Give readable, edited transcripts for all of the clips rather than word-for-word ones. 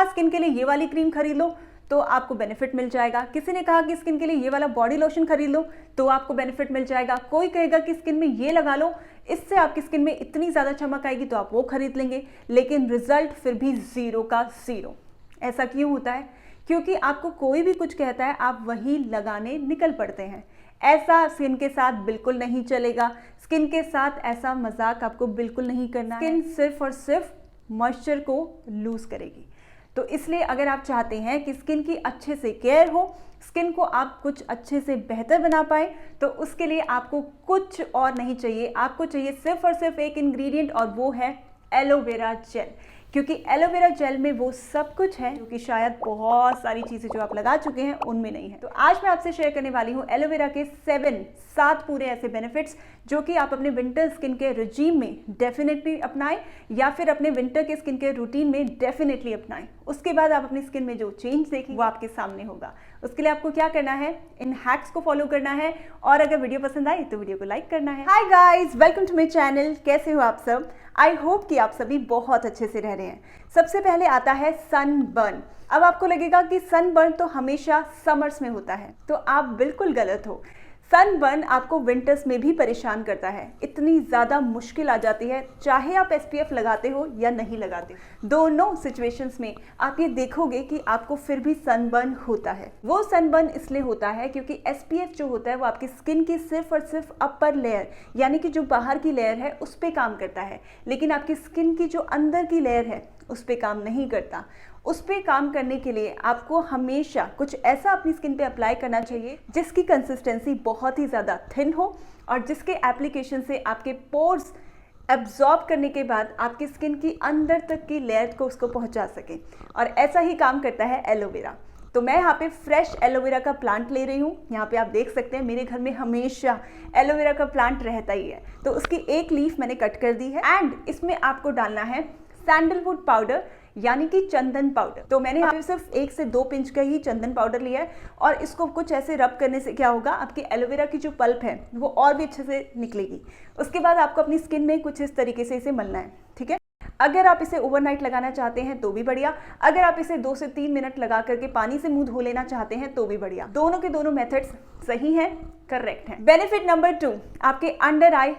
Skin के लिए ये वाली क्रीम खरीद लो तो आपको बेनिफिट मिल जाएगा, किसी ने कहा कि स्किन के लिए ये वाला बॉडी लोशन खरीद लो तो आपको बेनिफिट मिल जाएगा, कोई कहेगा कि स्किन में ये लगा लो इससे आपकी स्किन में इतनी ज़्यादा चमक आएगी तो आप वो खरीद लेंगे, लेकिन रिजल्ट फिर भी ज़ीरो का ज़ीरो। ऐसा क्यों होता है? क्योंकि आपको कोई भी कुछ कहता है आप वही लगाने निकल पड़ते हैं। ऐसा स्किन के साथ बिल्कुल नहीं चलेगा, स्किन के साथ ऐसा मजाक आपको बिल्कुल नहीं करना। स्किन सिर्फ और सिर्फ मॉइस्चर को लूज करेगी। तो इसलिए अगर आप चाहते हैं कि स्किन की अच्छे से केयर हो, स्किन को आप कुछ अच्छे से बेहतर बना पाए, तो उसके लिए आपको कुछ और नहीं चाहिए, आपको चाहिए सिर्फ और सिर्फ एक इंग्रेडिएंट और वो है एलोवेरा जेल। क्योंकि एलोवेरा जेल में वो सब कुछ है जो कि शायद बहुत सारी चीज़ें जो आप लगा चुके हैं उनमें नहीं है। तो आज मैं आपसे शेयर करने वाली हूँ एलोवेरा के 7 पूरे ऐसे बेनिफिट्स जो कि आप अपने विंटर स्किन केयर रिजीम में डेफिनेटली अपनाएं या फिर अपने विंटर के स्किन केयर रूटीन में डेफिनेटली अपनाएं। उसके बाद आप अपनी स्किन में जो चेंज देखेंगे वो आपके सामने होगा। उसके लिए आपको क्या करना है, इन हैक्स को फॉलो करना है और अगर वीडियो पसंद आई तो वीडियो को लाइक करना है। Hi guys, welcome to my channel. कैसे हो आप सब? आई होप कि आप सभी बहुत अच्छे से रह रहे हैं। सबसे पहले आता है सनबर्न। अब आपको लगेगा कि सनबर्न तो हमेशा समर्स में होता है, तो आप बिल्कुल गलत हो। सनबर्न आपको विंटर्स में भी परेशान करता है, इतनी ज़्यादा मुश्किल आ जाती है, चाहे आप SPF लगाते हो या नहीं लगाते, दोनों सिचुएशंस में आप ये देखोगे कि आपको फिर भी सनबर्न होता है। वो सनबर्न इसलिए होता है क्योंकि SPF जो होता है वो आपकी स्किन की सिर्फ और सिर्फ अपर लेयर यानी कि जो बाहर की लेयर है उस पर काम करता है, लेकिन आपकी स्किन की जो अंदर की लेयर है उस पर काम नहीं करता। उस पर काम करने के लिए आपको हमेशा कुछ ऐसा अपनी स्किन पे अप्लाई करना चाहिए जिसकी कंसिस्टेंसी बहुत ही ज़्यादा थिन हो और जिसके एप्लीकेशन से आपके पोर्स एब्जॉर्ब करने के बाद आपकी स्किन की अंदर तक की लेयर को उसको पहुंचा सके। और ऐसा ही काम करता है एलोवेरा। तो मैं यहाँ पे फ्रेश एलोवेरा का प्लांट ले रही हूँ। यहाँ पे आप देख सकते हैं मेरे घर में हमेशा एलोवेरा का प्लांट रहता ही है। तो उसकी एक लीफ मैंने कट कर दी है एंड इसमें आपको डालना है सैंडलवुड पाउडर यानी कि चंदन पाउडर। तो मैंने यहाँ पे सिर्फ 1 से 2 पिंच का ही चंदन पाउडर लिया है और इसको कुछ ऐसे रब करने से क्या होगा, आपकी एलोवेरा की जो पल्प है वो और भी अच्छे से निकलेगी। उसके बाद आपको अपनी स्किन में कुछ इस तरीके से इसे मलना है, ठीक है। अगर आप इसे ओवरनाइट लगाना चाहते हैं तो भी बढ़िया, अगर आप इसे 2 से 3 मिनट लगा करके पानी से मुंह धो लेना चाहते हैं तो भी बढ़िया। दोनों के दोनों मेथड्स सही हैं, करेक्ट हैं। बेनिफिट नंबर 2, आपके अंडर आई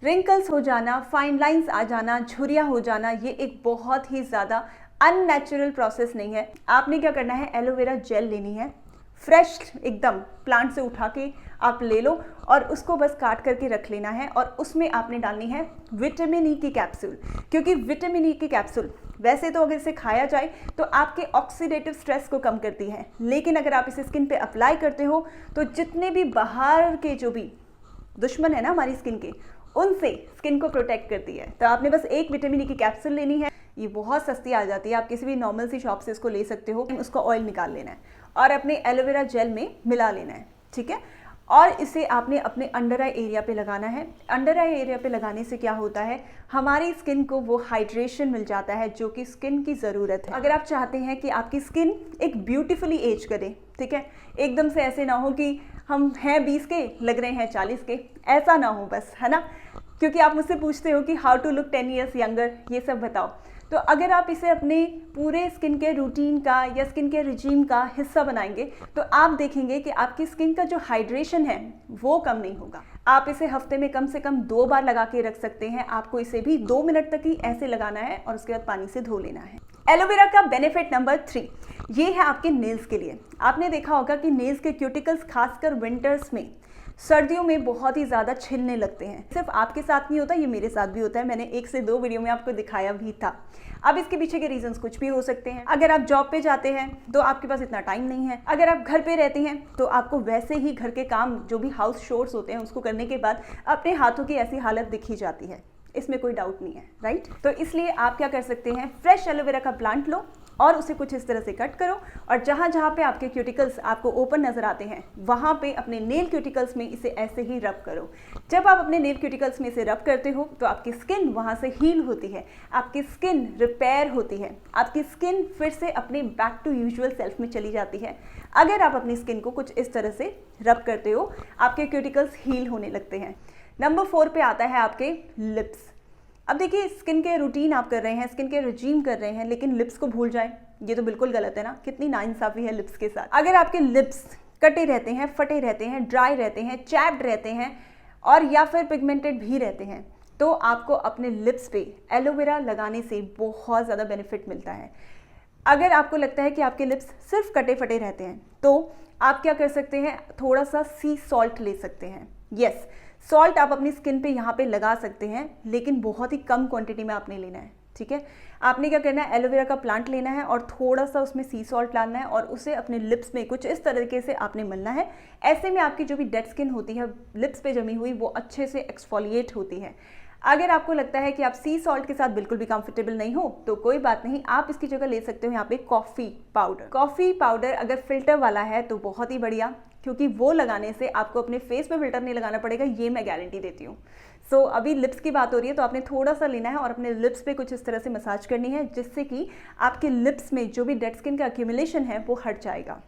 रिंकल्स हो जाना, फाइन लाइंस आ जाना, झुर्रियाँ हो जाना, ये एक बहुत ही ज़्यादा अननेचुरल प्रोसेस नहीं है। आपने क्या करना है, एलोवेरा जेल लेनी है, फ्रेश एकदम प्लांट से उठा के आप ले लो और उसको बस काट करके रख लेना है और उसमें आपने डालनी है विटामिन ई की कैप्सूल। क्योंकि विटामिन ई की कैप्सूल वैसे तो अगर इसे खाया जाए तो आपके ऑक्सीडेटिव स्ट्रेस को कम करती है, लेकिन अगर आप इसे स्किन पे अप्लाई करते हो तो जितने भी बाहर के जो भी दुश्मन है ना हमारी स्किन के, उनसे स्किन को प्रोटेक्ट करती है। तो आपने बस एक विटामिन ई की कैप्सूल लेनी है। ये बहुत सस्ती आ जाती है, आप किसी भी नॉर्मल सी शॉप से इसको ले सकते हो। उसका ऑयल निकाल लेना है और अपने एलोवेरा जेल में मिला लेना है, ठीक है। और इसे आपने अपने अंडर आई एरिया पे लगाना है। अंडर आई एरिया पे लगाने से क्या होता है, हमारी स्किन को वो हाइड्रेशन मिल जाता है जो कि स्किन की ज़रूरत है। अगर आप चाहते हैं कि आपकी स्किन एक ब्यूटीफुली एज करे, ठीक है, एकदम से ऐसे ना हो कि हम हैं 20 के लग रहे हैं 40 के, ऐसा ना हो बस, है ना। क्योंकि आप मुझसे पूछते हो कि how to look 10 years younger, ये सब बताओ। तो अगर आप इसे अपने पूरे स्किन केयर रूटीन का या स्किन केयर रिजीम का हिस्सा बनाएंगे तो आप देखेंगे कि आपकी स्किन का जो हाइड्रेशन है वो कम नहीं होगा। आप इसे हफ्ते में कम से कम 2 बार लगा के रख सकते हैं। आपको इसे भी 2 मिनट तक ही ऐसे लगाना है और उसके बाद पानी से धो लेना है। एलोवेरा का बेनिफिट नंबर 3, ये है आपके नेल्स के लिए। आपने देखा होगा कि नेल्स के क्यूटिकल्स खासकर विंटर्स में, सर्दियों में बहुत ही ज़्यादा छिलने लगते हैं। सिर्फ आपके साथ नहीं होता, ये मेरे साथ भी होता है। मैंने 1 से 2 वीडियो में आपको दिखाया भी था। अब इसके पीछे के रीजंस कुछ भी हो सकते हैं। अगर आप जॉब पे जाते हैं तो आपके पास इतना टाइम नहीं है, अगर आप घर पे रहते हैं तो आपको वैसे ही घर के काम जो भी हाउस शोर्स होते हैं उसको करने के बाद अपने हाथों की ऐसी हालत दिखी जाती है, इसमें कोई डाउट नहीं है, राइट। तो इसलिए आप क्या कर सकते हैं, फ्रेश एलोवेरा का प्लांट लो और उसे कुछ इस तरह से कट करो और जहाँ जहाँ पे आपके क्यूटिकल्स आपको ओपन नजर आते हैं वहाँ पे अपने नेल क्यूटिकल्स में इसे ऐसे ही रब करो। जब आप अपने नेल क्यूटिकल्स में इसे रब करते हो तो आपकी स्किन वहाँ से हील होती है, आपकी स्किन रिपेयर होती है, आपकी स्किन फिर से अपने बैक टू यूजुअल सेल्फ में चली जाती है। अगर आप अपनी स्किन को कुछ इस तरह से रब करते हो, आपके क्यूटिकल्स हील होने लगते हैं। नंबर 4 पे आता है आपके लिप्स। अब देखिए, स्किन केयर रूटीन आप कर रहे हैं, स्किन केयर रिजीम कर रहे हैं, लेकिन लिप्स को भूल जाए, ये तो बिल्कुल गलत है ना। कितनी नाइंसाफी है लिप्स के साथ। अगर आपके लिप्स कटे रहते हैं, फटे रहते हैं, ड्राई रहते हैं, चैप्ड रहते हैं और या फिर पिगमेंटेड भी रहते हैं, तो आपको अपने लिप्स पे एलोवेरा लगाने से बहुत ज़्यादा बेनिफिट मिलता है। अगर आपको लगता है कि आपके लिप्स सिर्फ कटे फटे रहते हैं, तो आप क्या कर सकते हैं, थोड़ा सा सी सॉल्ट ले सकते हैं। यस, सॉल्ट आप अपनी स्किन पे यहाँ पे लगा सकते हैं, लेकिन बहुत ही कम क्वांटिटी में आपने लेना है, ठीक है। आपने क्या करना है, एलोवेरा का प्लांट लेना है और थोड़ा सा उसमें सी सॉल्ट डालना है और उसे अपने लिप्स में कुछ इस तरीके से आपने मलना है। ऐसे में आपकी जो भी डेड स्किन होती है लिप्स पे जमी हुई, वो अच्छे से एक्सफोलिएट होती है। अगर आपको लगता है कि आप सी सॉल्ट के साथ बिल्कुल भी कंफर्टेबल नहीं हो, तो कोई बात नहीं, आप इसकी जगह ले सकते हो यहाँ पे कॉफ़ी पाउडर। कॉफ़ी पाउडर अगर फिल्टर वाला है तो बहुत ही बढ़िया, क्योंकि वो लगाने से आपको अपने फेस पे फिल्टर नहीं लगाना पड़ेगा, ये मैं गारंटी देती हूँ। सो अभी लिप्स की बात हो रही है, तो आपने थोड़ा सा लेना है और अपने लिप्स पे कुछ इस तरह से मसाज करनी है, जिससे कि आपके लिप्स में जो भी डेड स्किन का एक्यूमुलेशन है वो हट जाएगा।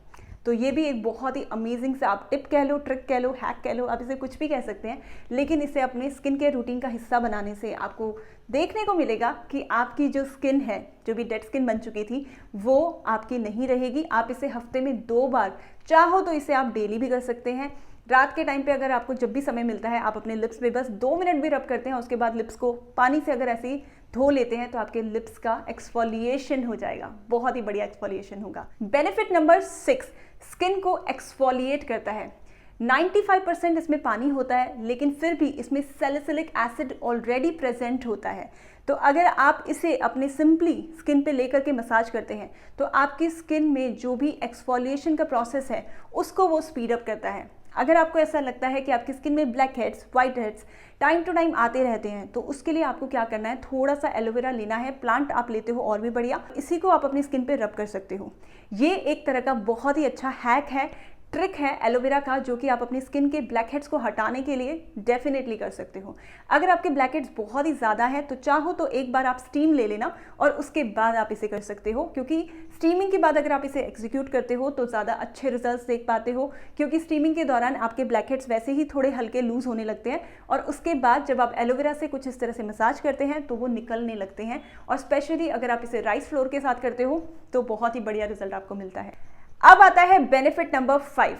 तो ये भी एक बहुत ही अमेजिंग सा, आप टिप कह लो, ट्रिक कह लो, हैक कह लो, आप इसे कुछ भी कह सकते हैं, लेकिन इसे अपने स्किन केयर रूटीन का हिस्सा बनाने से आपको देखने को मिलेगा कि आपकी जो स्किन है, जो भी डेड स्किन बन चुकी थी, वो आपकी नहीं रहेगी। आप इसे हफ्ते में 2 बार, चाहो तो इसे आप डेली भी कर सकते हैं। रात के टाइम पे अगर आपको जब भी समय मिलता है, आप अपने लिप्स पे बस 2 मिनट भी रब करते हैं, उसके बाद लिप्स को पानी से अगर ऐसे ही धो लेते हैं, तो आपके लिप्स का एक्सफोलिएशन हो जाएगा, बहुत ही बढ़िया एक्सफोलिएशन होगा। बेनिफिट नंबर 6, स्किन को एक्सफोलिएट करता है। 95% इसमें पानी होता है, लेकिन फिर भी इसमें सैलिसिलिक एसिड ऑलरेडी प्रेजेंट होता है। तो अगर आप इसे अपने सिंपली स्किन पे लेकर के मसाज करते हैं, तो आपकी स्किन में जो भी एक्सफोलिएशन का प्रोसेस है उसको वो स्पीड अप करता है। अगर आपको ऐसा लगता है कि आपकी स्किन में black heads, white heads time to time आते रहते हैं, तो उसके लिए आपको क्या करना है, थोड़ा सा एलोवेरा लेना है, प्लांट आप लेते हो और भी बढ़िया, इसी को आप अपनी स्किन पे रब कर सकते हो। ये एक तरह का बहुत ही अच्छा हैक है, ट्रिक है एलोवेरा का, जो कि आप अपनी स्किन के ब्लैक हेड्स को हटाने के लिए डेफिनेटली कर सकते हो। अगर आपके ब्लैक हेड्स बहुत ही ज़्यादा है, तो चाहो तो एक बार आप स्टीम ले लेना और उसके बाद आप इसे कर सकते हो, क्योंकि स्टीमिंग के बाद अगर आप इसे एग्जीक्यूट करते हो तो ज़्यादा अच्छे रिजल्ट्स देख पाते हो, क्योंकि स्टीमिंग के दौरान आपके ब्लैक हेड्स वैसे ही थोड़े हल्के लूज होने लगते हैं और उसके बाद जब आप एलोवेरा से कुछ इस तरह से मसाज करते हैं तो वो निकलने लगते हैं। और स्पेशली अगर आप इसे राइस फ्लोर के साथ करते हो तो बहुत ही बढ़िया रिजल्ट आपको मिलता है। अब आता है बेनिफिट नंबर 5,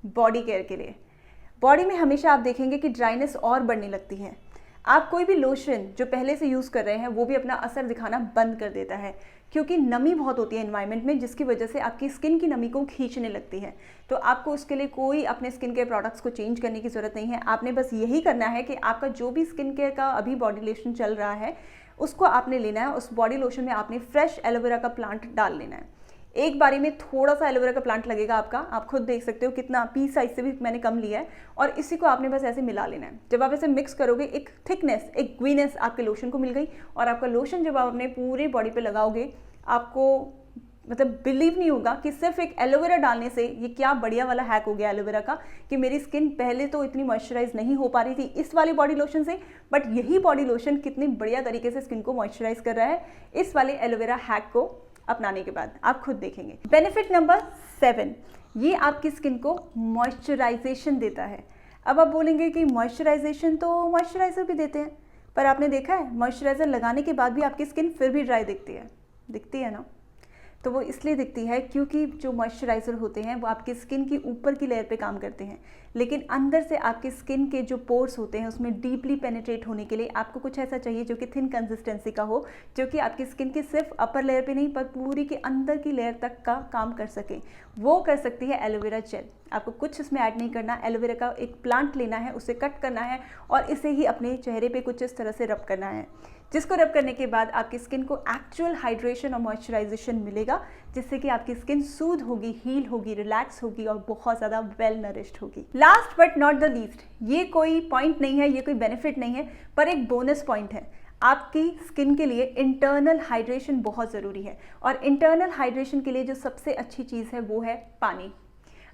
बॉडी केयर के लिए। बॉडी में हमेशा आप देखेंगे कि ड्राइनेस और बढ़ने लगती है। आप कोई भी लोशन जो पहले से यूज़ कर रहे हैं वो भी अपना असर दिखाना बंद कर देता है, क्योंकि नमी बहुत होती है एनवायरनमेंट में, जिसकी वजह से आपकी स्किन की नमी को खींचने लगती है। तो आपको उसके लिए कोई अपने स्किन केयर प्रोडक्ट्स को चेंज करने की ज़रूरत नहीं है। आपने बस यही करना है कि आपका जो भी स्किन केयर का अभी बॉडी लोशन चल रहा है उसको आपने लेना है, उस बॉडी लोशन में आपने फ्रेश एलोवेरा का प्लांट डाल लेना है। एक बारी में थोड़ा सा एलोवेरा का प्लांट लगेगा आपका, आप खुद देख सकते हो कितना, पी साइज से भी मैंने कम लिया है, और इसी को आपने बस ऐसे मिला लेना है। जब आप ऐसे मिक्स करोगे, एक थिकनेस, एक ग्वीनेस आपके लोशन को मिल गई, और आपका लोशन जब आप अपने पूरे बॉडी पे लगाओगे, आपको मतलब बिलीव नहीं होगा कि सिर्फ एक एलोवेरा डालने से ये क्या बढ़िया वाला हैक हो गया एलोवेरा का, कि मेरी स्किन पहले तो इतनी मॉइस्चराइज नहीं हो पा रही थी इस वाले बॉडी लोशन से, बट यही बॉडी लोशन कितनी बढ़िया तरीके से स्किन को मॉइस्चराइज कर रहा है इस वाले एलोवेरा हैक को अपनाने के बाद, आप खुद देखेंगे। बेनिफिट नंबर 7, ये आपकी स्किन को मॉइस्चराइजेशन देता है। अब आप बोलेंगे कि मॉइस्चराइजेशन तो मॉइस्चराइजर भी देते हैं, पर आपने देखा है मॉइस्चराइजर लगाने के बाद भी आपकी स्किन फिर भी ड्राई दिखती है ना। तो वो इसलिए दिखती है क्योंकि जो मॉइस्चराइज़र होते हैं वो आपकी स्किन की ऊपर की लेयर पे काम करते हैं, लेकिन अंदर से आपकी स्किन के जो पोर्स होते हैं उसमें डीपली पेनिट्रेट होने के लिए आपको कुछ ऐसा चाहिए जो कि थिन कंसिस्टेंसी का हो, जो कि आपकी स्किन की सिर्फ अपर लेयर पे नहीं पर पूरी के अंदर की लेयर तक का काम कर सके। वो कर सकती है एलोवेरा जेल। आपको कुछ इसमें ऐड नहीं करना, एलोवेरा का एक प्लांट लेना है, उसे कट करना है और इसे ही अपने चेहरे पे कुछ इस तरह से रब करना है, जिसको रब करने के बाद आपकी स्किन को एक्चुअल हाइड्रेशन और मॉइस्चराइजेशन मिलेगा, जिससे कि आपकी स्किन सूद होगी, हील होगी, रिलैक्स होगी और बहुत ज़्यादा वेल नरिश्ड होगी। Last but not the least, ये कोई पॉइंट नहीं है, ये कोई बेनिफिट नहीं है, पर एक बोनस पॉइंट है। आपकी स्किन के लिए इंटरनल हाइड्रेशन बहुत ज़रूरी है, और इंटरनल हाइड्रेशन के लिए जो सबसे अच्छी चीज़ है वो है पानी।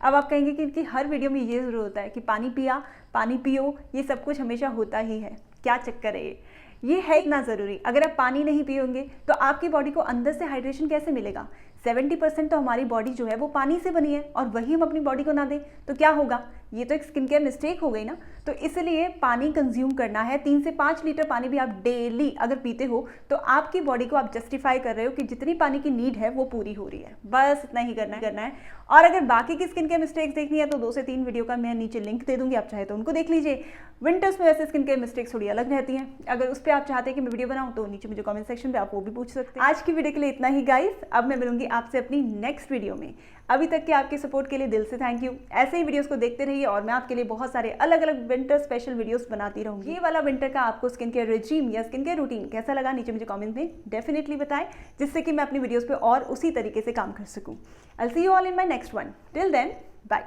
अब आप कहेंगे कि हर वीडियो में ये ज़रूर होता है कि पानी पिया, पानी पियो, ये सब कुछ हमेशा होता ही है, क्या चक्कर है ये है इतना ज़रूरी। अगर आप पानी नहीं पियोगे तो आपकी बॉडी को अंदर से हाइड्रेशन कैसे मिलेगा? 70% तो हमारी बॉडी जो है वो पानी से बनी है, और वही हम अपनी बॉडी को ना दें तो क्या होगा? ये तो एक स्किन केयर मिस्टेक हो गई ना। तो इसलिए पानी कंज्यूम करना है, 3 से 5 लीटर पानी भी आप डेली अगर पीते हो तो आपकी बॉडी को आप जस्टिफाई कर रहे हो कि जितनी पानी की नीड है वो पूरी हो रही है। बस इतना ही करना है। और अगर बाकी की स्किन केयर मिस्टेक्स देखनी है तो 2 से 3 वीडियो का मैं नीचे लिंक दे दूंगी, आप चाहे तो उनको देख लीजिए। विंटर्स में वैसे स्किन केयर मिस्टेक्स थोड़ी अलग रहती हैं, अगर उस पर आप चाहते हैं कि मैं वीडियो बनाऊं तो नीचे मुझे कमेंट सेक्शन पे आप वो भी पूछ सकते हैं। आज की वीडियो के लिए इतना ही गाइस, अब मैं मिलूंगी आपसे अपनी नेक्स्ट वीडियो में। अभी तक के आपके सपोर्ट के लिए दिल से थैंक यू। ऐसे ही वीडियोस को देखते रहिए और मैं आपके लिए बहुत सारे अलग अलग विंटर स्पेशल वीडियोस बनाती रहूंगी। ये वाला विंटर का आपको स्किन केयर रेजिम या स्किन केयर रूटीन कैसा लगा नीचे मुझे कमेंट में डेफिनेटली बताएं, जिससे कि मैं अपनी वीडियोस पे और उसी तरीके से काम कर सकूं। I will see you all in my next one. Till then bye.